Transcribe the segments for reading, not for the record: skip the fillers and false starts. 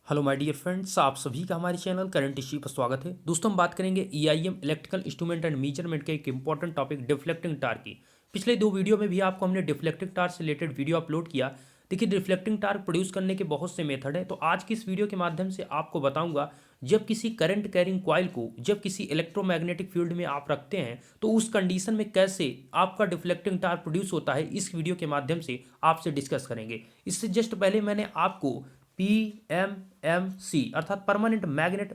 Hello my dear friends, आप सभी का हमारे चैनल करंट इश्यू पर स्वागत है। दोस्तों, हम बात करेंगे EIM electrical instrument and measurement के एक इंपॉर्टेंट टॉपिक डिफ्लेक्टिंग टार की। पिछले दो वीडियो में भी आपको हमने डिफ्लेक्टिंग टार से रिलेटेड वीडियो अपलोड किया। देखिए, डिफ्लेक्टिंग टार प्रोड्यूस करने के बहुत से मेथड है, तो आज की इस वीडियो के माध्यम से आपको बताऊंगा जब किसी करंट कैरिंग कॉइल को जब किसी इलेक्ट्रोमैग्नेटिक फील्ड में आप रखते हैं तो उस कंडीशन में कैसे आपका डिफ्लेक्टिंग टार प्रोड्यूस होता है। इस वीडियो के माध्यम से आपसे डिस्कस करेंगे। इससे जस्ट पहले मैंने आपको PMMC अर्थात परमानेंट मैग्नेट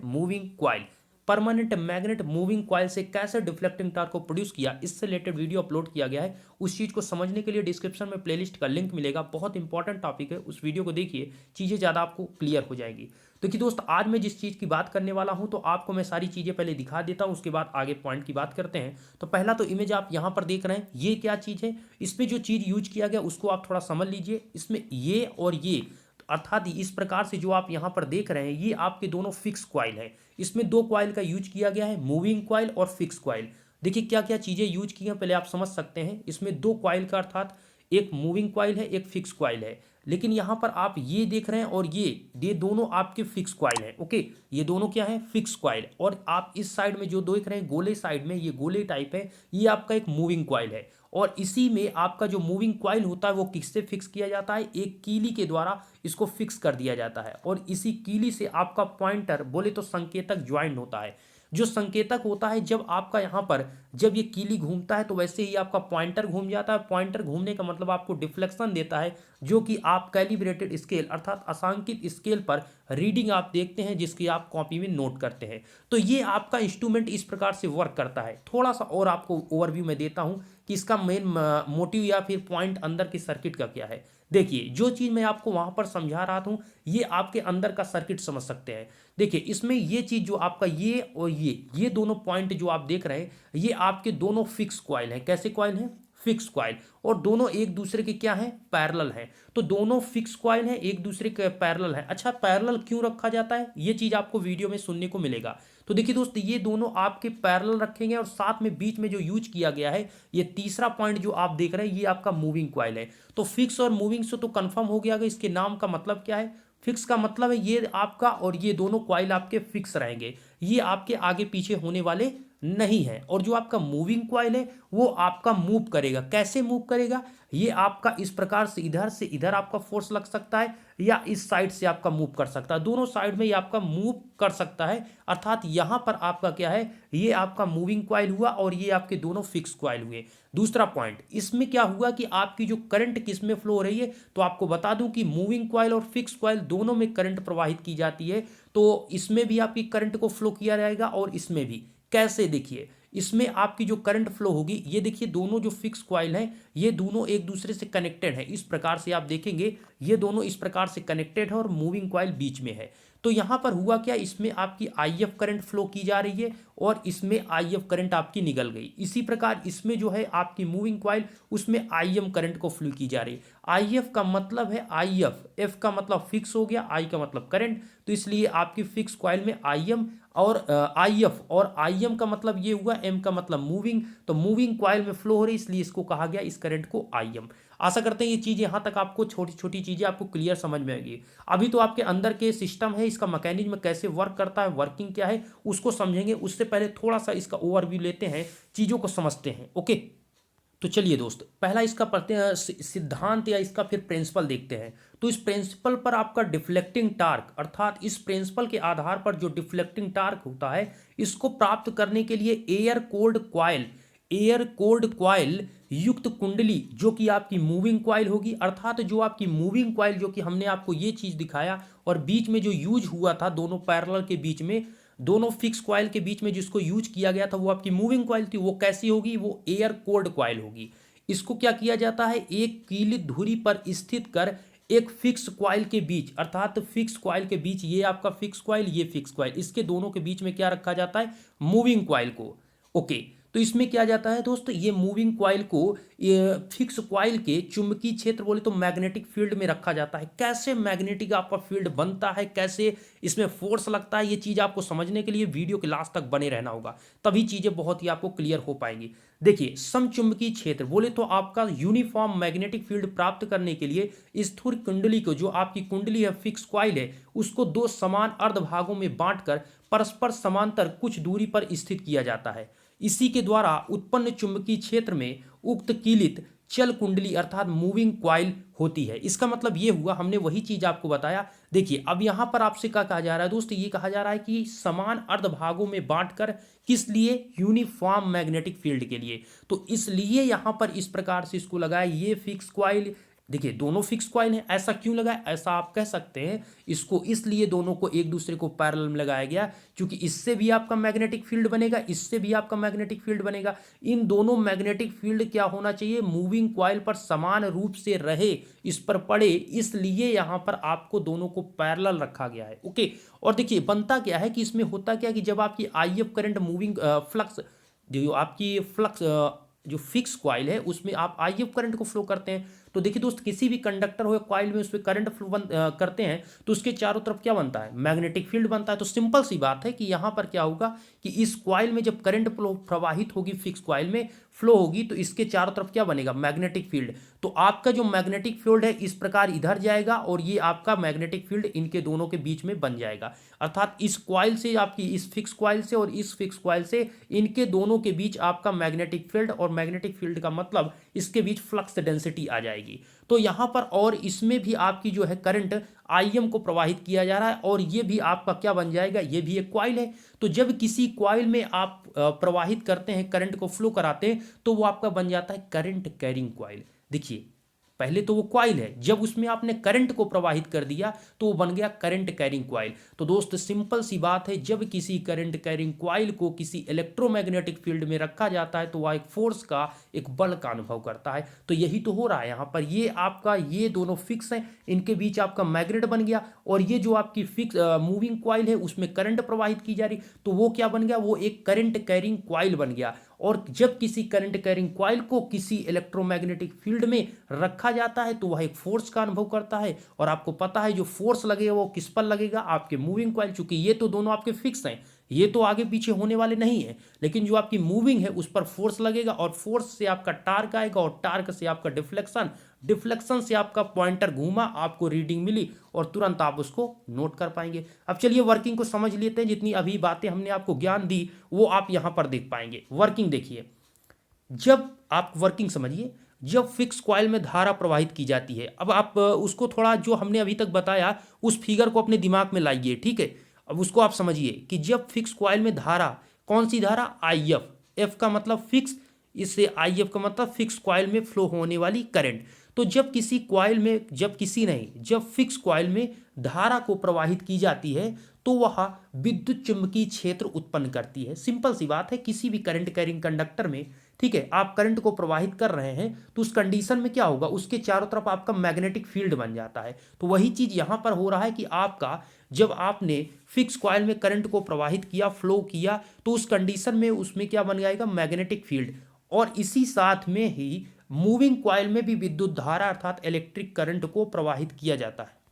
मूविंग क्वाइल से कैसे डिफ्लेक्टिंग टार को प्रोड्यूस किया, इससे रिलेटेड वीडियो अपलोड किया गया है। उस चीज़ को समझने के लिए डिस्क्रिप्शन में प्लेलिस्ट का लिंक मिलेगा। बहुत इंपॉर्टेंट टॉपिक है, उस वीडियो को देखिए, चीज़ें ज़्यादा आपको क्लियर हो जाएंगी। तो कि दोस्त, आज मैं जिस चीज़ की बात करने वाला हूं तो आपको मैं सारी चीज़ें पहले दिखा देता हूं, उसके बाद आगे पॉइंट की बात करते हैं। तो पहला तो इमेज आप यहां पर देख रहे हैं, ये क्या चीज़ है, इसमें जो चीज़ यूज किया गया उसको आप थोड़ा समझ लीजिए। इसमें ये और ये अर्थात इस प्रकार से जो आप यहां पर देख रहे हैं, ये आपके दोनों फिक्स क्वाइल है। इसमें दो क्वाइल का यूज किया गया है, मूविंग क्वाइल और फिक्स क्वाइल। देखिए क्या क्या चीजें यूज की हैं, पहले आप समझ सकते हैं। इसमें दो क्वाइल का अर्थात एक मूविंग क्वाइल है, एक फिक्स क्वाइल है। लेकिन यहां पर आप ये देख रहे हैं और ये दोनों आपके फिक्स क्वाइल हैं। ओके, ये दोनों क्या है, फिक्स क्वाइल। और आप इस साइड में जो देख रहे हैं गोले साइड में, ये गोले टाइप है, ये आपका एक मूविंग क्वाइल है। और इसी में आपका जो मूविंग क्वाइल होता है वो किससे फिक्स किया जाता है, एक कीली के द्वारा इसको फिक्स कर दिया जाता है। और इसी कीली से आपका पॉइंटर बोले तो संकेतक ज्वाइंट होता है। जो संकेतक होता है, जब आपका यहाँ पर जब ये कीली घूमता है तो वैसे ही आपका पॉइंटर घूम जाता है। पॉइंटर घूमने का मतलब आपको डिफ्लेक्शन देता है, जो कि आप कैलिब्रेटेड स्केल अर्थात असांकित स्केल पर रीडिंग आप देखते हैं, जिसकी आप कॉपी में नोट करते हैं। तो ये आपका इंस्ट्रूमेंट इस प्रकार से वर्क करता है। थोड़ा सा और आपको ओवरव्यू में देता हूं कि इसका मेन मोटिव या फिर पॉइंट अंदर की सर्किट का क्या है। देखिए, जो चीज मैं आपको वहां पर समझा रहा था, ये आपके अंदर का सर्किट समझ सकते हैं। देखिए, इसमें ये चीज जो आपका ये और ये दोनों पॉइंट जो आप देख रहे हैं, ये आपके दोनों फिक्स कॉइल हैं। कैसे कॉइल हैं, फिक्स कॉइल। और दोनों एक दूसरे के क्या हैं, पैरेलल हैं। तो दोनों फिक्स कॉइल हैं, एक दूसरे के पैरेलल हैं। अच्छा, पैरेलल क्यों रखा जाता है, ये चीज आपको वीडियो में सुनने को मिलेगा। तो देखिए दोस्त, ये दोनों आपके पैरेलल रखेंगे और साथ में बीच में जो यूज किया गया है, ये तीसरा पॉइंट जो आप देख रहे हैं, ये आपका मूविंग कॉइल है। तो फिक्स और मूविंग से तो कंफर्म हो गया कि इसके नाम का मतलब क्या है। फिक्स का मतलब है ये आपका, और ये दोनों कॉइल आपके फिक्स रहेंगे, ये आपके आगे पीछे होने वाले नहीं है। और जो आपका मूविंग कॉइल है वो आपका मूव करेगा। कैसे मूव करेगा, ये आपका इस प्रकार से इधर आपका फोर्स लग सकता है, या इस साइड से आपका मूव कर सकता है। दोनों साइड में ये आपका मूव कर सकता है। अर्थात यहां पर आपका क्या है, ये आपका मूविंग कॉइल हुआ और ये आपके दोनों फिक्स कॉइल हुए। दूसरा पॉइंट, इसमें क्या हुआ कि आपकी जो करंट किस में फ्लो हो रही है, तो आपको बता दूं कि मूविंग कॉइल और फिक्स कॉइल दोनों में करंट प्रवाहित की जाती है। तो इसमें भी आपकी करंट को फ्लो किया जाएगा और इसमें भी। कैसे, देखिए, इसमें आपकी जो करंट फ्लो होगी, ये देखिए दोनों जो फिक्स कॉइल हैं, ये दोनों एक दूसरे से कनेक्टेड है। इस प्रकार से आप देखेंगे, ये दोनों इस प्रकार से कनेक्टेड है और मूविंग कॉइल बीच में है। तो यहां पर हुआ क्या, इसमें आपकी आईएफ करंट फ्लो की जा रही है और इसमें आईएफ करंट आपकी निकल गई। इसी प्रकार इसमें जो है आपकी मूविंग कॉइल, उसमें आईएम करंट को फ्लो की जा रही है। आईएफ का मतलब है आईएफ, एफ का मतलब फिक्स हो गया, आई का मतलब करंट, तो इसलिए आपकी फिक्स कॉइल में आईएम और आईएफ, और आईएम का मतलब ये हुआ, एम का मतलब मूविंग, तो मूविंग कॉइल में फ्लो हो रही, इसलिए इसको कहा गया इस करंट को आईएम। आशा करते हैं ये चीज़ यहाँ तक आपको छोटी छोटी चीज़ें आपको क्लियर समझ में आएगी। अभी तो आपके अंदर के सिस्टम है, इसका मैकेनिज्म कैसे वर्क करता है, वर्किंग क्या है, उसको समझेंगे। उससे पहले थोड़ा सा इसका ओवरव्यू लेते हैं, चीज़ों को समझते हैं। ओके, तो चलिए दोस्त, पहला इसका पढ़ते हैं सिद्धांत या इसका फिर प्रिंसिपल देखते हैं। तो इस प्रिंसिपल पर आपका डिफ्लेक्टिंग टार्क, अर्थात इस प्रिंसिपल के आधार पर जो डिफ्लेक्टिंग टार्क होता है, इसको प्राप्त करने के लिए एयर कोल्ड क्वाइल युक्त कुंडली, जो कि आपकी मूविंग क्वाइल होगी, अर्थात जो आपकी मूविंग क्वाइल, जो कि हमने आपको ये चीज दिखाया, और बीच में जो यूज हुआ था दोनों पैरेलल के बीच में, दोनों फिक्स क्वाइल के बीच में जिसको यूज किया गया था, वो आपकी मूविंग क्वाइल थी। वो कैसी होगी, वो एयर कोल्ड क्वाइल होगी। इसको क्या किया जाता है, एक कीली धुरी पर स्थित कर एक फिक्स क्वाइल के बीच, अर्थात फिक्स क्वाइल के बीच, ये आपका फिक्स क्वाइल, ये फिक्स क्वाइल, इसके दोनों के बीच में क्या रखा जाता है, मूविंग क्वाइल को। ओके, तो इसमें क्या जाता है दोस्त, ये मूविंग कॉइल को ये फिक्स कॉइल के चुंबकीय क्षेत्र बोले तो मैग्नेटिक फील्ड में रखा जाता है। कैसे मैग्नेटिक आपका फील्ड बनता है, कैसे इसमें फोर्स लगता है, ये चीज़ आपको समझने के लिए वीडियो के लास्ट तक बने रहना होगा, तभी चीज़ें बहुत ही आपको क्लियर हो पाएंगी। देखिए, समचुंबकीय क्षेत्र बोले तो आपका यूनिफॉर्म मैग्नेटिक फील्ड प्राप्त करने के लिए स्थिर कुंडली को, जो आपकी कुंडली है फिक्स कॉइल है, उसको दो समान अर्धभागों में बांटकर परस्पर समांतर कुछ दूरी पर स्थित किया जाता है। इसी के द्वारा उत्पन्न चुंबकीय क्षेत्र में उक्त कीलित चल कुंडली अर्थात मूविंग कॉइल होती है। इसका मतलब ये हुआ, हमने वही चीज आपको बताया। देखिए, अब यहां पर आपसे क्या कहा जा रहा है दोस्तों, ये कहा जा रहा है कि समान अर्धभागों में बांटकर, किस लिए, यूनिफॉर्म मैग्नेटिक फील्ड के लिए। तो इसलिए यहां पर इस प्रकार से इसको लगाया, ये फिक्स कॉइल। देखिए, दोनों फिक्स कॉइल हैं, ऐसा क्यों लगा, ऐसा आप कह सकते हैं इसको, इसलिए दोनों को एक दूसरे को पैरेलल में लगाया गया, क्योंकि इससे भी आपका मैग्नेटिक फील्ड बनेगा, इससे भी आपका मैग्नेटिक फील्ड बनेगा। इन दोनों मैग्नेटिक फील्ड क्या होना चाहिए, मूविंग कॉइल पर समान रूप से रहे, इस पर पड़े, इसलिए यहां पर आपको दोनों को पैरेलल रखा गया है। ओके, और देखिए बनता क्या है कि इसमें होता क्या कि जब आपकी आईएफ करंट मूविंग फ्लक्स, जो आपकी फ्लक्स जो फिक्स कॉइल है उसमें आप आईएफ करंट को फ्लो करते हैं, तो देखिए दोस्त, किसी भी कंडक्टर हो कॉइल में उसमें करंट फ्लो करते हैं तो उसके चारों तरफ क्या बनता है, मैग्नेटिक फील्ड बनता है। तो सिंपल सी बात है कि यहाँ पर क्या होगा कि इस कॉइल में जब करंट प्रवाहित होगी, फिक्स कॉइल में फ्लो होगी, तो इसके चारों तरफ क्या बनेगा, मैग्नेटिक फील्ड। तो आपका जो मैग्नेटिक फील्ड है इस प्रकार इधर जाएगा और ये आपका मैग्नेटिक फील्ड इनके दोनों के बीच में बन जाएगा। अर्थात इस कॉइल से, आपकी इस फिक्स कॉइल से और इस फिक्स कॉइल से, इनके दोनों के बीच आपका मैग्नेटिक फील्ड, और मैग्नेटिक फील्ड का मतलब इसके बीच फ्लक्स डेंसिटी आ जाएगी। तो यहां पर और इसमें भी आपकी जो है करंट आईएम को प्रवाहित किया जा रहा है, और ये भी आपका क्या बन जाएगा, ये भी एक कॉइल है। तो जब किसी कॉइल में आप प्रवाहित करते हैं, करंट को फ्लो कराते हैं, तो वो आपका बन जाता है करंट कैरिंग कॉइल। देखिए, पहले तो वो कॉइल है, जब उसमें आपने करंट को प्रवाहित कर दिया तो वो बन गया करंट कैरिंग कॉइल। तो दोस्त सिंपल सी बात है, जब किसी करंट कैरिंग कॉइल को किसी इलेक्ट्रोमैग्नेटिक फील्ड में रखा जाता है तो वह एक फोर्स का, एक बल का अनुभव करता है। तो यही तो हो रहा है यहाँ पर, ये आपका, ये दोनों फिक्स हैं, इनके बीच आपका मैग्नेट बन गया, और ये जो आपकी फिक्स मूविंग कॉइल है उसमें करंट प्रवाहित की जा रही, तो वो क्या बन गया, वो एक करंट कैरिंग कॉइल बन गया। और जब किसी करंट कैरिंग कॉइल को किसी इलेक्ट्रोमैग्नेटिक फील्ड में रखा जाता है तो वह एक फोर्स का अनुभव करता है, और आपको पता है जो फोर्स लगेगा वो किस पर लगेगा, आपके मूविंग कॉइल। चूंकि ये तो दोनों आपके फिक्स हैं, ये तो आगे पीछे होने वाले नहीं है, लेकिन जो आपकी मूविंग है उस पर फोर्स लगेगा, और फोर्स से आपका टार्क आएगा, और टार्क से आपका डिफ्लेक्शन, डिफ्लेक्शन से आपका पॉइंटर घूमा, आपको रीडिंग मिली, और तुरंत आप उसको नोट कर पाएंगे। अब चलिए वर्किंग को समझ लेते हैं, जितनी अभी बातें हमने आपको ज्ञान दी वो आप यहां पर देख पाएंगे। वर्किंग देखिए, जब आप वर्किंग समझिए, जब फिक्स कॉइल में धारा प्रवाहित की जाती है, अब आप उसको थोड़ा, जो हमने अभी तक बताया उस फिगर को अपने दिमाग में लाइए, ठीक है। अब उसको आप समझिए कि जब फिक्स कॉइल में धारा, कौन सी धारा, आईएफ, एफ का मतलब फिक्स, इससे आईएफ का मतलब फिक्स कॉइल में फ्लो होने वाली करंट। तो जब किसी कॉइल में, जब किसी नहीं, जब फिक्स कॉइल में धारा को प्रवाहित की जाती है तो वह विद्युत चुंबकीय क्षेत्र उत्पन्न करती है। सिंपल सी बात है, किसी भी करंट कैरिंग कंडक्टर में, ठीक है, आप करंट को प्रवाहित कर रहे हैं तो उस कंडीशन में क्या होगा, उसके चारों तरफ आपका मैग्नेटिक फील्ड बन जाता है। तो वही चीज यहां पर हो रहा है कि आपका, जब आपने फिक्स कॉइल में करंट को प्रवाहित किया, फ्लो किया, तो उस कंडीशन में उसमें क्या बन जाएगा, मैग्नेटिक फील्ड। और इसी साथ में ही मूविंग कॉइल में भी विद्युत धारा अर्थात इलेक्ट्रिक करंट को प्रवाहित किया जाता है।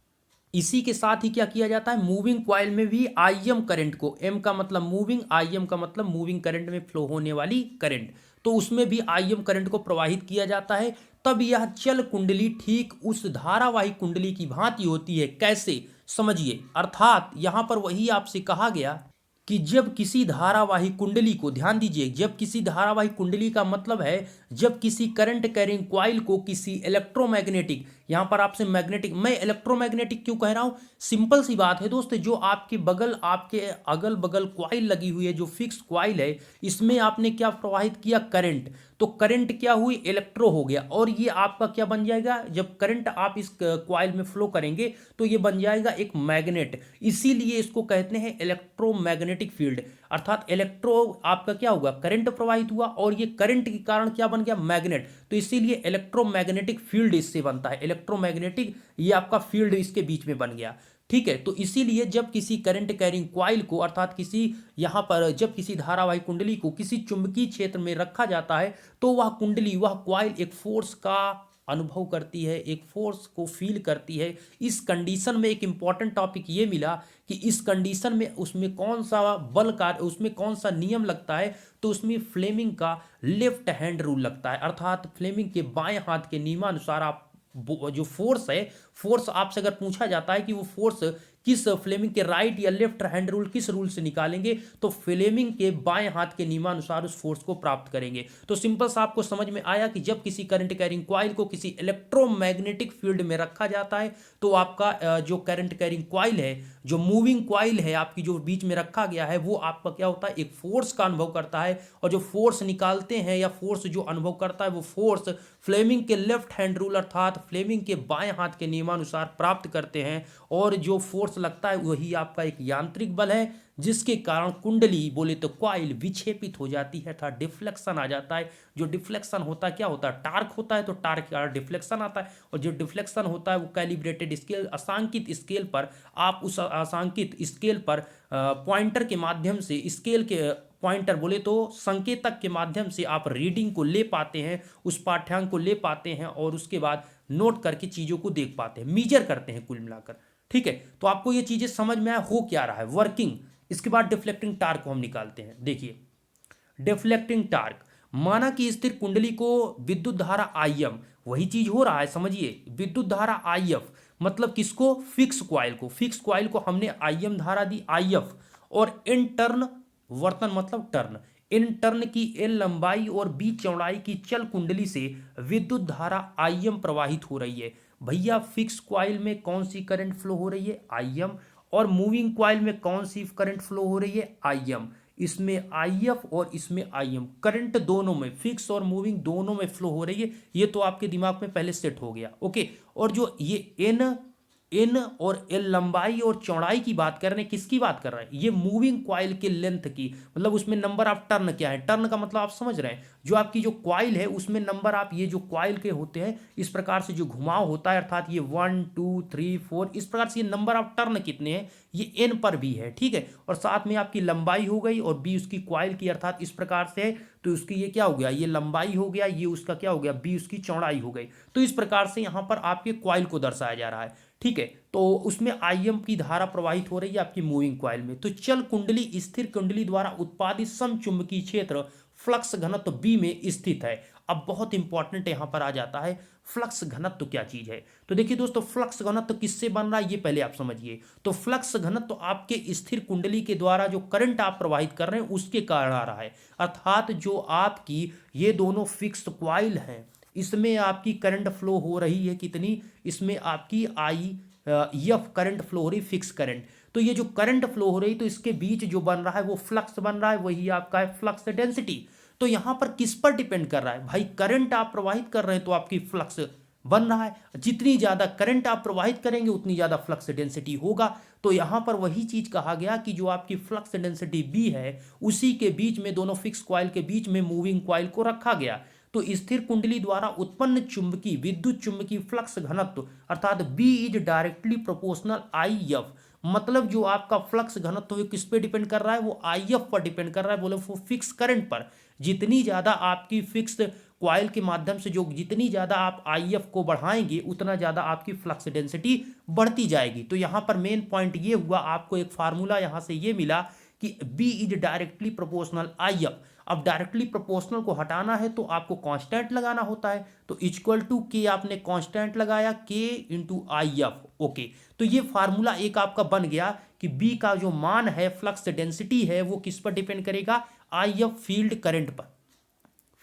इसी के साथ ही क्या किया जाता है, मूविंग कॉइल में भी आईएम करंट को, एम का मतलब मूविंग, आईएम का मतलब मूविंग करंट में फ्लो होने वाली करंट, तो उसमें भी आईएम करंट को प्रवाहित किया जाता है। तब यह चल कुंडली ठीक उस धारावाही कुंडली की भांति होती है। कैसे, समझिए, अर्थात यहां पर वही आपसे कहा गया कि जब किसी धारावाही कुंडली को, ध्यान दीजिए, जब किसी धारावाही कुंडली का मतलब है जब किसी करंट कैरिंग कॉइल को किसी इलेक्ट्रोमैग्नेटिक, यहां पर आपसे मैग्नेटिक, मैं इलेक्ट्रोमैग्नेटिक क्यों कह रहा हूं, सिंपल सी बात है दोस्त, जो आपके बगल, आपके अगल बगल कॉइल लगी हुई है, जो फिक्स कॉइल है, इसमें आपने क्या प्रवाहित किया, करंट। तो करंट क्या हुई, इलेक्ट्रो हो गया, और ये आपका क्या बन जाएगा, जब करंट आप इस कॉइल में फ्लो करेंगे तो ये बन जाएगा एक मैग्नेट। इसीलिए इसको कहते हैं इलेक्ट्रोमैग्नेटिक फील्ड। अर्थात इलेक्ट्रो आपका क्या होगा, करंट प्रवाहित हुआ, और ये करंट के कारण क्या बन गया, मैग्नेट। तो इसीलिए इलेक्ट्रोमैग्नेटिक फील्ड इससे बनता है, इलेक्ट्रोमैग्नेटिक, ये आपका फील्ड इसके बीच में बन गया, ठीक है। तो इसीलिए जब किसी करंट कैरिंग कॉइल को अर्थात किसी यहाँ पर जब किसी धारावाही कुंडली को किसी चुंबकीय क्षेत्र में रखा जाता है तो वह कुंडली वह कॉइल एक फोर्स का अनुभव करती है, एक फोर्स को फील करती है। इस कंडीशन में एक इंपॉर्टेंट टॉपिक ये मिला कि इस कंडीशन में उसमें कौन सा बल कार्य, उसमें कौन सा नियम लगता है, तो उसमें फ्लेमिंग का लेफ्ट हैंड रूल लगता है। अर्थात फ्लेमिंग के बाएं हाथ के नियमानुसार आप जो फोर्स है, फोर्स आपसे अगर पूछा जाता है कि वो फोर्स किस फ्लेमिंग के राइट या लेफ्ट हैंड रूल किस रूल से निकालेंगे, तो फ्लेमिंग के बाएं हाथ के नियमानुसार उस फोर्स को प्राप्त करेंगे। तो सिंपल सा आपको समझ में आया कि जब किसी करंट कैरिंग कॉइल को किसी इलेक्ट्रोमैग्नेटिक फील्ड में रखा जाता है तो आपका जो करंट कैरिंग कॉइल है, जो मूविंग कॉइल है आपकी जो बीच में रखा गया है, वो आपका क्या होता है, एक फोर्स का अनुभव करता है। और जो फोर्स निकालते हैं या फोर्स जो अनुभव करता है वो फोर्स फ्लेमिंग के लेफ्ट हैंड रूल अर्थात फ्लेमिंग के बाएं हाथ के नियमानुसार प्राप्त करते हैं। और जो फोर्स लगता है वही आपका एक यांत्रिक बल है, जिसके कारण कुंडली बोले तो कॉइल विक्षेपित हो जाती है, अर्थात डिफ्लेक्शन आ जाता है। जो डिफ्लेक्शन होता है क्या होता है, टार्क होता है, तो टार्क के कारण डिफ्लेक्शन आता है। और जो डिफ्लेक्शन होता है वो कैलिब्रेटेड स्केल, असांकित स्केल पर आप उस असांकित स्केल पर पॉइंटर के माध्यम से, स्केल के पॉइंटर बोले तो संकेतक के माध्यम से आप रीडिंग को ले पाते हैं, उस पाठ्यांक को ले पाते हैं और उसके बाद नोट करके चीज़ों को देख पाते हैं, मीजर करते हैं कुल मिलाकर। ठीक है, तो आपको ये चीज़ें समझ में आया हो क्या रहा है, वर्किंग। इसके बाद डिफ्लेक्टिंग टार्क को हम निकालते हैं। देखिए डिफ्लेक्टिंग टार्क, माना कि स्थिर कुंडली को विद्युत धारा IM, वही चीज हो रहा है, समझिए विद्युत धारा IF, मतलब किसको, फिक्स कॉइल को, फिक्स कॉइल को हमने IM धारा दी IF, और इन टर्न, वर्तन मतलब टर्न, इन टर्न की L लंबाई और B चौड़ाई की चल कुंडली से विद्युत धारा IM प्रवाहित हो रही है। भैया फिक्स कॉइल में कौन सी करंट फ्लो हो रही है, IM, और मूविंग कॉइल में कौन सी करंट फ्लो हो रही है, IM। इसमें IF और इसमें IM, करंट दोनों में, फिक्स और मूविंग दोनों में फ्लो हो रही है। ये तो आपके दिमाग में पहले सेट हो गया, ओके। और जो ये N और L लंबाई और चौड़ाई की बात कर रहे हैं, किसकी बात कर रहे हैं, ये मूविंग कॉइल के लेंथ की, मतलब उसमें नंबर ऑफ टर्न क्या है, टर्न का मतलब आप समझ रहे हैं, जो आपकी जो कॉइल है उसमें नंबर ऑफ, ये जो कॉइल के होते हैं इस प्रकार से जो घुमाव होता है, अर्थात ये 1 2 3 4 इस प्रकार से, ये नंबर ऑफ टर्न कितने हैं ये N पर भी है, ठीक है। और साथ में आपकी लंबाई हो गई और B उसकी कॉइल की, अर्थात इस प्रकार से है, तो उसकी ये क्या हो गया, ये लंबाई हो गया, ये उसका क्या हो गया, B उसकी चौड़ाई हो गई। तो इस प्रकार से यहाँ पर आपके कॉइल को दर्शाया जा रहा है, ठीक है। तो उसमें IM की धारा प्रवाहित हो रही है आपकी मूविंग कॉइल में। तो चल कुंडली स्थिर कुंडली द्वारा उत्पादित समचुंबकीय क्षेत्र फ्लक्स घनत्व B में स्थित है। अब बहुत इंपॉर्टेंट यहाँ पर आ जाता है, फ्लक्स घनत्व क्या चीज है। तो देखिए दोस्तों, फ्लक्स घनत्व किससे बन रहा है ये पहले आप समझिए। तो फ्लक्स घनत्व आपके स्थिर कुंडली के द्वारा जो करंट आप प्रवाहित कर रहे हैं उसके कारण आ रहा है। अर्थात जो आपकी ये दोनों फिक्स कॉइल हैं, इसमें आपकी करंट फ्लो हो रही है कितनी, इसमें आपकी IF करंट फ्लो हो रही, फिक्स करंट। तो ये जो करंट फ्लो हो रही, तो इसके बीच जो बन रहा है वो फ्लक्स बन रहा है, वही आपका है फ्लक्स डेंसिटी। तो यहां पर किस पर डिपेंड कर रहा है भाई, करंट आप प्रवाहित कर रहे हैं तो आपकी फ्लक्स बन रहा है, जितनी ज्यादा करंट आप प्रवाहित करेंगे उतनी ज्यादा फ्लक्स डेंसिटी होगा। तो यहां पर वही चीज कहा गया कि जो आपकी फ्लक्स डेंसिटी B है उसी के बीच में, दोनों फिक्स कॉइल के बीच में मूविंग कॉइल को रखा गया। तो स्थिर कुंडली द्वारा उत्पन्न चुंबकीय विद्युत चुंबकीय फ्लक्स घनत्व अर्थात B is directly proportional IF, मतलब जो आपका फ्लक्स घनत्व है किस पे डिपेंड कर रहा है, वो IF पर डिपेंड कर रहा है, बोले वो फिक्स करंट पर। जितनी ज्यादा आपकी फिक्स कॉइल के माध्यम से जो जितनी ज्यादा आप IF को बढ़ाएंगे उतना ज्यादा आपकी फ्लक्स डेंसिटी बढ़ती जाएगी। तो यहां पर मेन पॉइंट ये हुआ, आपको एक फार्मूला यहां से ये मिला कि B is directly proportional IF। अब डायरेक्टली प्रोपोर्शनल को हटाना है तो आपको कांस्टेंट लगाना होता है, तो इक्वल टू के आपने कांस्टेंट लगाया K इंटू IF, ओके। तो ये फार्मूला एक आपका बन गया कि B का जो मान है, फ्लक्स डेंसिटी है, वो किस पर डिपेंड करेगा, IF फील्ड करंट पर,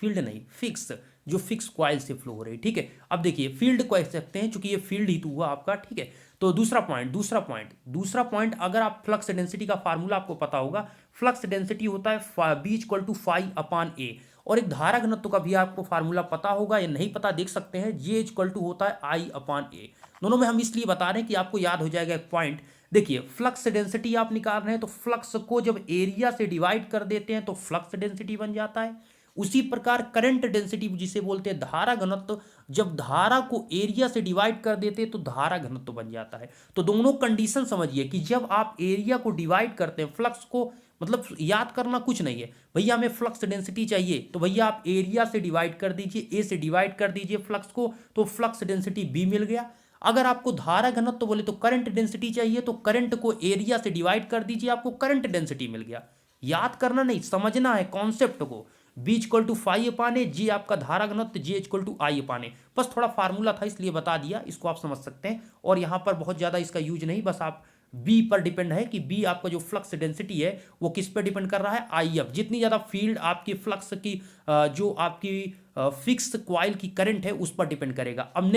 फील्ड नहीं फिक्स, जो फिक्स कॉइल से फ्लो हो रही है, ठीक है। अब देखिए फील्ड कह सकते हैं क्योंकि ये फील्ड ही तो हुआ आपका, ठीक है। तो दूसरा पॉइंट, अगर आप फ्लक्स डेंसिटी का फार्मूला आपको पता होगा, फ्लक्स डेंसिटी होता है B equal to phi upon A, और एक धारा घनत्व का भी आपको फार्मूला पता होगा या नहीं पता देख सकते हैं, J इक्वल टू होता है I अपॉन A। दोनों में हम इसलिए बता रहे हैं कि आपको याद हो जाएगा एक पॉइंट। देखिए फ्लक्स डेंसिटी आप निकाल रहे हैं तो फ्लक्स को जब एरिया से डिवाइड कर देते हैं तो फ्लक्स डेंसिटी बन जाता है, उसी प्रकार करंट डेंसिटी जिसे बोलते हैं धारा घनत्व, जब धारा को एरिया से डिवाइड कर देते हैं तो धारा घनत्व बन जाता है। तो दोनों कंडीशन समझिए कि जब आप एरिया को डिवाइड करते हैं, फ्लक्स को मतलब याद करना कुछ नहीं है भैया, हमें फ्लक्स डेंसिटी चाहिए तो भैया आप एरिया से डिवाइड कर दीजिए, ए से डिवाइड कर दीजिए फ्लक्स को, तो फ्लक्स डेंसिटी बी मिल गया। अगर आपको धारा घनत्व तो बोले तो करंट डेंसिटी चाहिए तो करंट को एरिया से डिवाइड कर दीजिए, आपको करंट डेंसिटी मिल गया। याद करना नहीं, समझना है कॉन्सेप्ट को। B equal to five upon A, G आपका धारा घनत्व, जे इक्वल टू आई अपान ए। बस थोड़ा फार्मूला था इसलिए बता दिया, इसको आप समझ सकते हैं। और यहाँ पर बहुत ज़्यादा इसका यूज नहीं, बस आप बी पर डिपेंड है कि बी आपका जो फ्लक्स डेंसिटी है वो किस पर डिपेंड कर रहा है, आई एफ। जितनी ज़्यादा फील्ड आपकी फ्लक्स की जो आपकी फिक्स क्वाइल की करंट है उस पर डिपेंड करेगा। अब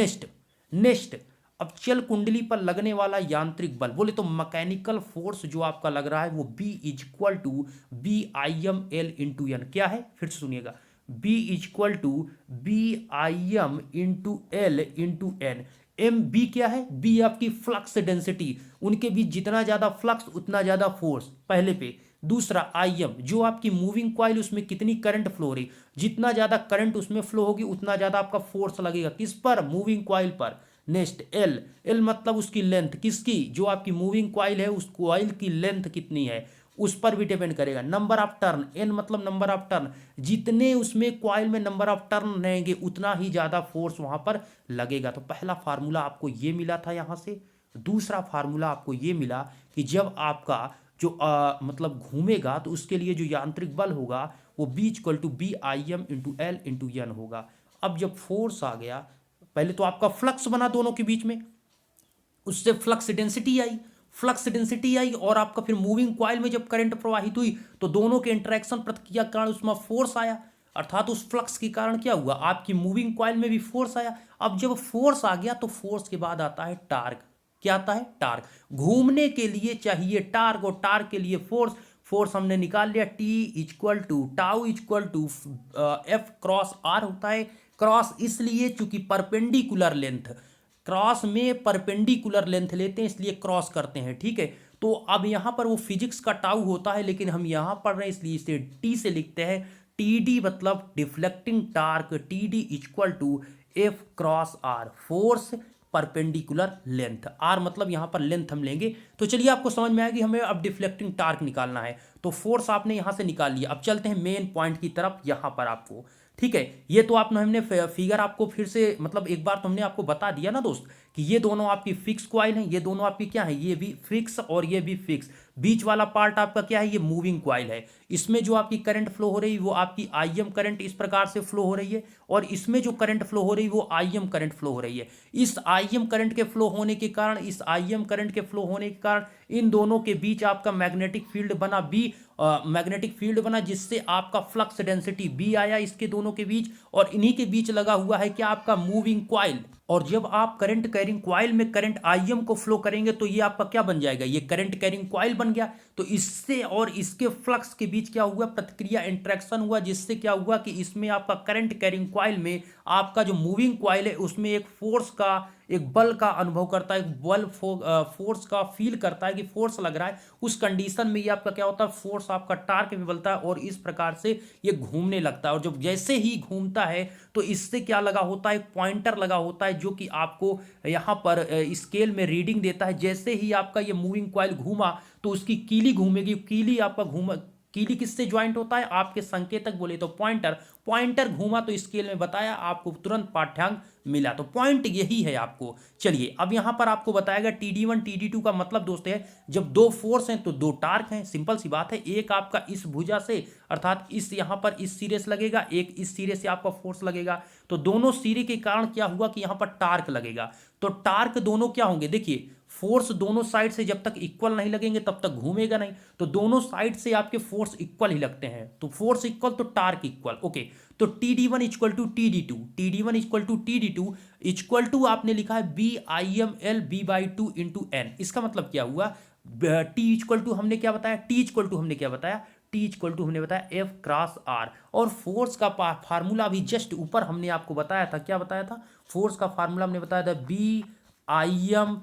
नेक्स्ट अब चल कुंडली पर लगने वाला यांत्रिक बल, बोले तो मैकेनिकल फोर्स जो आपका लग रहा है वो B is equal to B I M L into N. क्या है फिर से सुनिएगा, B is equal to B I M into L into N. M B क्या है, बी आपकी फ्लक्स डेंसिटी, उनके बीच जितना ज्यादा फ्लक्स उतना ज्यादा फोर्स पहले पे। दूसरा आई एम, जो आपकी मूविंग कॉइल उसमें कितनी करंट फ्लो हो रही, जितना ज्यादा करंट उसमें फ्लो होगी उतना ज्यादा आपका फोर्स लगेगा किस पर, मूविंग कॉइल पर। नेक्स्ट एल, एल मतलब उसकी लेंथ, किसकी, जो आपकी मूविंग कॉइल है उस कॉइल की लेंथ कितनी है उस पर भी डिपेंड करेगा। नंबर ऑफ टर्न, एन मतलब नंबर ऑफ टर्न, जितने उसमें कॉइल में नंबर ऑफ टर्न रहेंगे उतना ही ज्यादा फोर्स वहां पर लगेगा। तो पहला फार्मूला आपको ये मिला था यहां से। दूसरा फार्मूला आपको ये मिला कि जब आपका जो मतलब घूमेगा तो उसके लिए जो यांत्रिक बल होगा वो B equal to B I M into L into N होगा। अब जब फोर्स आ गया, पहले तो आपका फ्लक्स बना दोनों के बीच में, उससे फ्लक्स डेंसिटी आई, और आपका फिर मूविंग कॉइल में जब करंट प्रवाहित हुई तो दोनों के इंटरेक्शन प्रतिक्रिया के कारण उसमें फोर्स आया, अर्थात उस फ्लक्स के कारण क्या हुआ, आपकी मूविंग कॉइल में भी फोर्स आया। अब जब फोर्स आ गया तो फोर्स के बाद आता है टार्क। क्या आता है, टार्क। घूमने के लिए चाहिए टार्क, और टार्क के लिए फोर्स। फोर्स हमने निकाल लिया, T equal to tau equal to F cross R होता है। क्रॉस इसलिए चूंकि परपेंडिकुलर लेंथ, क्रॉस में परपेंडिकुलर लेंथ लेते हैं इसलिए क्रॉस करते हैं, ठीक है। तो अब यहां पर वो फिजिक्स का टाउ होता है, लेकिन हम यहां पढ़ रहे हैं इसलिए इसे टी से लिखते हैं। टी डी मतलब deflecting torque, T D equal to F cross R, force perpendicular length, R मतलब यहां पर लेंथ हम लेंगे। तो चलिए आपको समझ में आएगी, हमें अब डिफ्लेक्टिंग टार्क निकालना है। तो फोर्स आपने यहां से निकाल लिया। अब चलते हैं मेन पॉइंट की तरफ, यहां पर आपको, ठीक है। ये तो आपने हमने फिगर आपको फिर से मतलब एक बार तो हमने आपको बता दिया ना दोस्त कि ये दोनों आपकी फिक्स कॉइल हैं, ये दोनों आपकी क्या है, ये भी फिक्स और ये भी फिक्स। बीच वाला पार्ट आपका क्या है, ये मूविंग कॉइल है। इसमें जो आपकी करंट फ्लो हो रही है वो आपकी आईएम करंट इस प्रकार से फ्लो हो रही है, और इसमें जो करंट फ्लो हो रही है वो आईएम करंट फ्लो हो रही है। इस आईएम करंट के फ्लो होने के कारण, इस आईएम करंट के फ्लो होने के कारण इन दोनों के बीच आपका मैग्नेटिक फील्ड बना बी, मैग्नेटिक फील्ड बना, जिससे आपका फ्लक्स डेंसिटी बी आया इसके दोनों के बीच। और इन्हीं के बीच लगा हुआ है क्या, आपका मूविंग कॉइल। और जब आप करंट कैरिंग कॉइल में करंट आईएम को फ्लो करेंगे तो ये आपका क्या बन जाएगा, ये करंट कैरिंग कॉइल बन गया। तो इससे और इसके फ्लक्स के बीच क्या हुआ, प्रतिक्रिया इंटरेक्शन हुआ, जिससे क्या हुआ कि इसमें आपका करंट कैरिंग कॉइल में आपका जो मूविंग कॉइल है उसमें एक फोर्स का, एक बल का अनुभव करता है, एक बल फोर्स का फील करता है कि फोर्स लग रहा है। उस कंडीशन में ये आपका क्या होता है, फोर्स आपका टार्क में बलता है और इस प्रकार से ये घूमने लगता है। और जब जैसे ही घूमता है तो इससे क्या लगा होता है, एक पॉइंटर लगा होता है जो कि आपको यहाँ पर स्केल में रीडिंग देता है। जैसे ही आपका ये मूविंग कॉइल घूमा तो उसकी कीली घूमेगी, कीली आपका घूमा, कीली किससे ज्वाइंट होता है, आपके संकेतक बोले तो पॉइंटर, पॉइंटर घूमा तो स्केल में बताया, आपको तुरंत पाठ्यांक मिला। तो पॉइंट यही है आपको। चलिए अब यहां पर आपको बताएगा TD1 TD2 का मतलब दोस्त है, जब दो फोर्स हैं तो दो टार्क हैं, सिंपल सी बात है। एक आपका इस भुजा से अर्थात इस यहां पर इस सिरे से लगेगा, एक इस सिरे से आपका फोर्स लगेगा। तो दोनों सिरे के कारण क्या हुआ कि यहां पर टार्क लगेगा। तो टार्क दोनों क्या होंगे, देखिए फोर्स दोनों साइड से जब तक इक्वल नहीं लगेंगे तब तक घूमेगा नहीं। तो दोनों साइड से आपके फोर्स इक्वल ही लगते हैं, तो फोर्स इक्वल तो टार्क इक्वल, ओके। तो TD1 equal to TD2, TD1 equal to TD2 equal to आपने लिखा है BIML B/2 इंटू एन। इसका मतलब क्या हुआ, टी इक्वल टू हमने क्या बताया, टी इक्वल टू हमने क्या बताया, टी इक्वल टू हमने बताया एफ क्रॉस आर। और फोर्स का फार्मूला भी जस्ट ऊपर हमने आपको बताया था, क्या बताया था, फोर्स का फार्मूला हमने बताया था BIM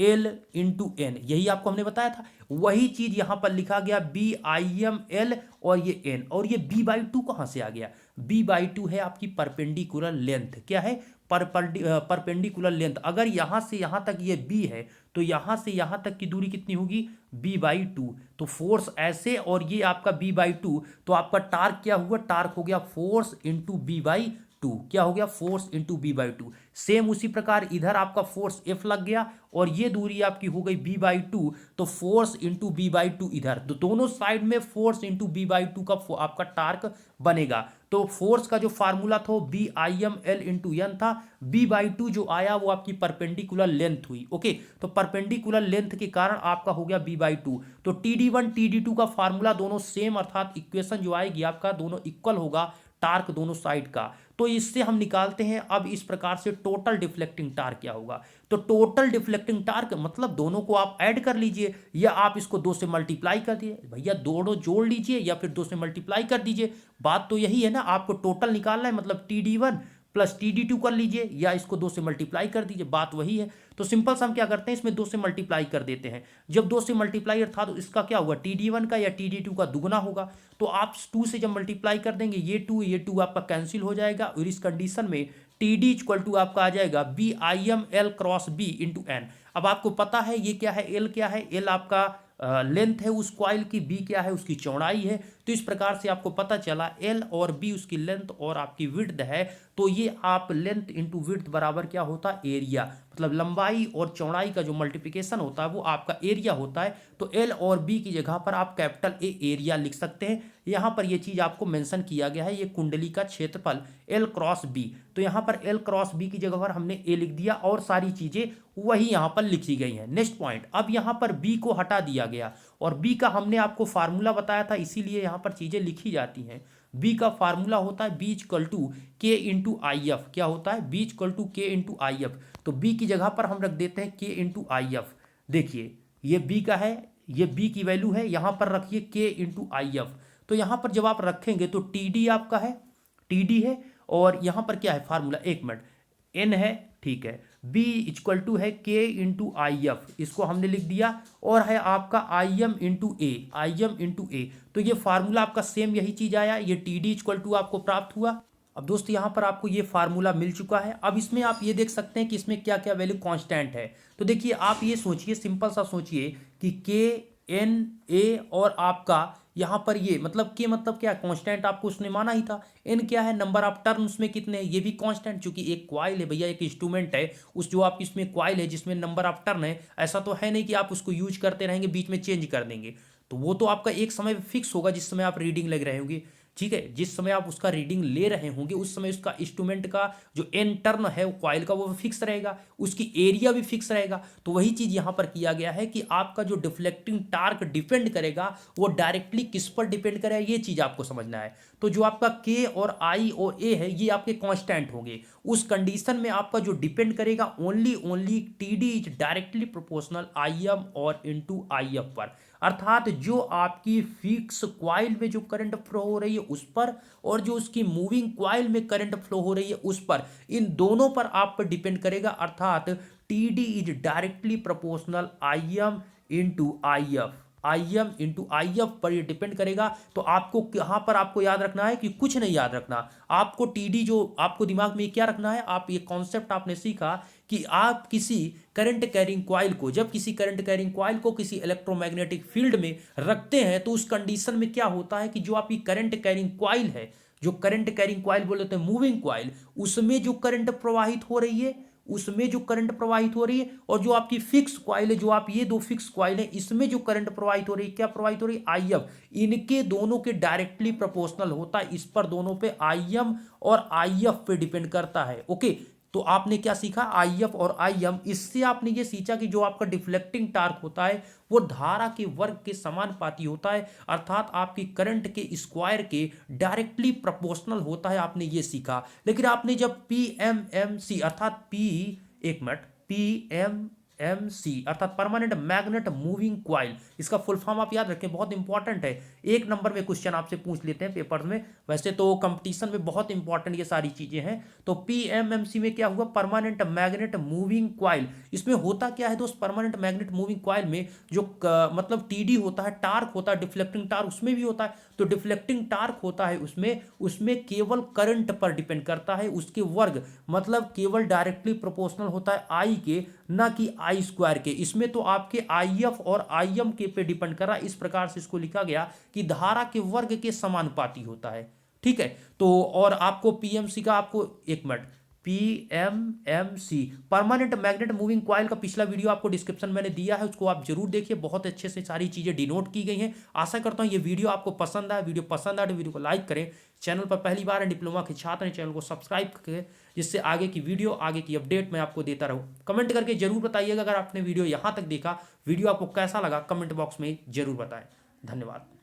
एल इंटू एन, यही आपको हमने बताया था। वही चीज यहां पर लिखा गया बी आई एम एल और ये एन, और ये बी बाई टू कहां से आ गया? बी बाई टू है आपकी परपेंडिकुलर लेंथ। क्या है? Perpendicular length. अगर यहां से यहां तक ये बी है तो यहां से यहां तक की दूरी कितनी होगी? B by two. तो फोर्स ऐसे, और ये आपका बी बाई टू, तो आपका टार्क क्या हुआ? टार्क हो गया force into B by two. क्या हो गया? Force into B by two. Same उसी प्रकार इधर आपका फोर्स एफ लग गया, और ये दूरी आपकी हो गई बी बाई टू, तो force into B by two इधर, तो दोनों साइड में force into B by two का आपका टार्क बनेगा। तो फोर्स का जो फार्मूला था B I M L into N था, बी बाई टू जो आया वो आपकी परपेंडिकुलर लेंथ हुई। ओके, तो परपेंडिकुलर लेंथ के कारण आपका हो गया बी बाई टू। तो T D one T D two का फार्मूला दोनों सेम, अर्थात इक्वेशन जो आएगी आपका दोनों इक्वल होगा, टार्क दोनों साइड का। तो इससे हम निकालते हैं अब इस प्रकार से टोटल डिफ्लेक्टिंग टार्क क्या होगा। तो टोटल डिफ्लेक्टिंग टार्क मतलब दोनों को आप ऐड कर लीजिए, या आप इसको 2 से मल्टीप्लाई कर दिए, भैया दोनों जोड़ लीजिए या फिर 2 से मल्टीप्लाई कर दीजिए। बात तो यही है ना, आपको टोटल निकालना है, मतलब T D one plus T D two कर लीजिए, या इसको 2 से मल्टीप्लाई कर दीजिए, बात वही है। तो सिंपल सा हम क्या करते हैं, इसमें 2 से मल्टीप्लाई कर देते हैं। जब 2 से मल्टीप्लाई अर्थात इसका क्या होगा? टी डी वन का या टी डी टू का दुगना होगा। तो आप 2 से जब मल्टीप्लाई कर देंगे, ये टू आपका कैंसिल हो जाएगा, और इस कंडीशन में टी डी इक्वल टू आपका आ जाएगा B I M L cross B into N. अब आपको पता है ये क्या है? एल क्या है? एल आपका लेंथ है उस कॉइल की, बी क्या है? उसकी चौड़ाई है। तो इस प्रकार से आपको पता चला एल और बी उसकी लेंथ और आपकी विड्थ है। तो ये आप लेंथ इंटू विड्थ बराबर क्या होता है? एरिया। मतलब लंबाई और चौड़ाई का जो मल्टीप्लिकेशन होता है वो आपका एरिया होता है। तो एल और बी की जगह पर आप कैपिटल ए एरिया लिख सकते हैं। यहाँ पर ये चीज आपको मेंशन किया गया है, ये कुंडली का क्षेत्रफल एल क्रॉस बी। तो यहाँ पर एल क्रॉस बी की जगह पर हमने ए लिख दिया, और सारी चीजें वही यहाँ पर लिखी गई हैं। नेक्स्ट पॉइंट, अब यहाँ पर बी को हटा दिया गया, और बी का हमने आपको फार्मूला बताया था, इसीलिए यहाँ पर चीजें लिखी जाती हैं। बी का फार्मूला होता है बी इक्वल टू के इंटू आई एफ। क्या होता है? बी इक्वल टू के इंटू आई एफ। तो बी की जगह पर हम रख देते हैं के इंटू आई एफ। देखिए ये बी का है, ये बी की वैल्यू है, यहाँ पर रखिए के इंटू आई एफ। तो यहाँ पर जब आप रखेंगे तो टी डी आपका है, टी डी है, और यहाँ पर क्या है फार्मूला? एक मिनट, एन है, ठीक है। बी इक्वल टू है के इंटू आई एफ, इसको हमने लिख दिया, और है आपका I M into A, I M into A. तो ये फार्मूला आपका सेम यही चीज आया, ये टी डी इक्वल टू आपको प्राप्त हुआ। अब दोस्त यहाँ पर आपको ये फार्मूला मिल चुका है। अब इसमें आप ये देख सकते हैं कि इसमें क्या क्या वैल्यू कांस्टेंट है। तो देखिए आप ये सोचिए, सिंपल सा सोचिए कि के एन ए और आपका यहाँ पर ये मतलब के मतलब क्या? कांस्टेंट आपको उसने माना ही था। एन क्या है? नंबर ऑफ टर्न्स में कितने हैं, ये भी कांस्टेंट, चूंकि एक क्वाइल है भैया, एक इंस्ट्रूमेंट है, उस जो आप इसमें क्वाइल है जिसमें नंबर ऑफ टर्न है, ऐसा तो है नहीं कि आप उसको यूज करते रहेंगे, बीच में चेंज कर देंगे। तो वो तो आपका एक समय फिक्स होगा जिस समय आप रीडिंग लग रहे होंगे, ठीक है। जिस समय आप उसका रीडिंग ले रहे होंगे उस समय उसका इंस्ट्रूमेंट का जो एन टर्न है वो कॉइल का वो फिक्स रहेगा, उसकी एरिया भी फिक्स रहेगा। तो वही चीज यहां पर किया गया है कि आपका जो डिफ्लेक्टिंग टार्क डिपेंड करेगा वो डायरेक्टली किस पर डिपेंड करेगा, ये चीज आपको समझना है। तो जो आपका के और आई और ए है ये आपके कांस्टेंट होंगे। उस कंडीशन में आपका जो डिपेंड करेगा only T D is directly proportional I am और इंटू आई एफ पर, अर्थात जो आपकी फिक्स क्वाइल में जो करंट फ्लो हो रही है उस पर, और जो उसकी मूविंग क्वाइल में करंट फ्लो हो रही है उस पर, इन दोनों पर आप पर डिपेंड करेगा। अर्थात T D is directly proportional I M into I F, I M into I F पर ये डिपेंड करेगा। तो आपको यहाँ पर आपको याद रखना है कि कुछ नहीं याद रखना, आपको टी डी जो आपको दिमाग में क्या रखना है, आप ये कॉन्सेप्ट आपने सीखा कि आप किसी करंट कैरिंग कॉइल को, जब किसी करंट कैरिंग कॉइल को किसी इलेक्ट्रोमैग्नेटिक फील्ड में रखते हैं तो उस कंडीशन में क्या होता है कि जो आपकी करंट कैरिंग कॉइल है, जो करंट कैरिंग कॉइल बोल देते हैं मूविंग कॉइल, उसमें जो करंट प्रवाहित हो रही है, उसमें जो करंट प्रवाहित हो रही है, और जो आपकी फिक्स कॉइल है, जो आप ये दो फिक्स कॉइल है, इसमें जो करंट प्रवाहित हो रही है, क्या प्रवाहित हो रही है? I F. इनके दोनों के डायरेक्टली प्रोपोर्शनल होता है, इस पर दोनों पे आई एम और आई एफ पे डिपेंड करता है। ओके, तो आपने क्या सीखा? आई एफ और आई एम। इससे आपने ये सीखा कि जो आपका डिफ्लेक्टिंग टार्क होता है वो धारा के वर्ग के समानुपाती होता है, अर्थात आपकी करंट के स्क्वायर के डायरेक्टली प्रोपोर्शनल होता है, आपने ये सीखा। लेकिन आपने जब पी एम एम सी अर्थात पी, एक मिनट, पी एम PMC अर्थात परमानेंट मैग्नेट मूविंग क्वाइल, इसका फुल फॉर्म आप याद रखें, बहुत इंपॉर्टेंट है। एक नंबर में क्वेश्चन आपसे पूछ लेते हैं पेपर में, वैसे तो कंपटीशन में बहुत इंपॉर्टेंट ये सारी चीजें हैं। तो PMMC में क्या हुआ, परमानेंट मैग्नेट मूविंग क्वाइल। इसमें होता क्या है दोस्त, परमानेंट मैग्नेट मूविंग क्वाइल में जो मतलब TD होता है, टार्क होता है, डिफ्लेक्टिंग टार्क उसमें भी होता है। तो डिफ्लेक्टिंग टार्क होता है उसमें उसमें केवल करंट पर डिपेंड करता है, उसके वर्ग मतलब केवल डायरेक्टली प्रोपोर्शनल होता है आई के, ना कि आई स्क्वायर के। इसमें तो आपके IF और IM के पे डिपेंड कर रहा है। इस प्रकार से इसको लिखा गया कि धारा के वर्ग के समानुपाती होता है। ठीक है, तो और आपको PMC का, आपको एक minute, PMMC permanent magnet moving coil का पिछला वीडियो आपको डिस्क्रिप्शन मैंने दिया है, उसको आप जरूर देखिए, बहुत अच्छे से सारी चीजें डिनोट की गई हैं। आशा करता हूं ये वीडियो आपको पसंद आए। वीडियो पसंद आए तो वीडियो को लाइक करें, चैनल पर पहली बार है डिप्लोमा के छात्र हैं, चैनल को सब्सक्राइब करें, जिससे आगे की वीडियो, आगे की अपडेट मैं आपको देता रहूं। कमेंट करके जरूर बताइएगा अगर आपने वीडियो यहां तक देखा, वीडियो आपको कैसा लगा कमेंट बॉक्स में जरूर बताएं। धन्यवाद।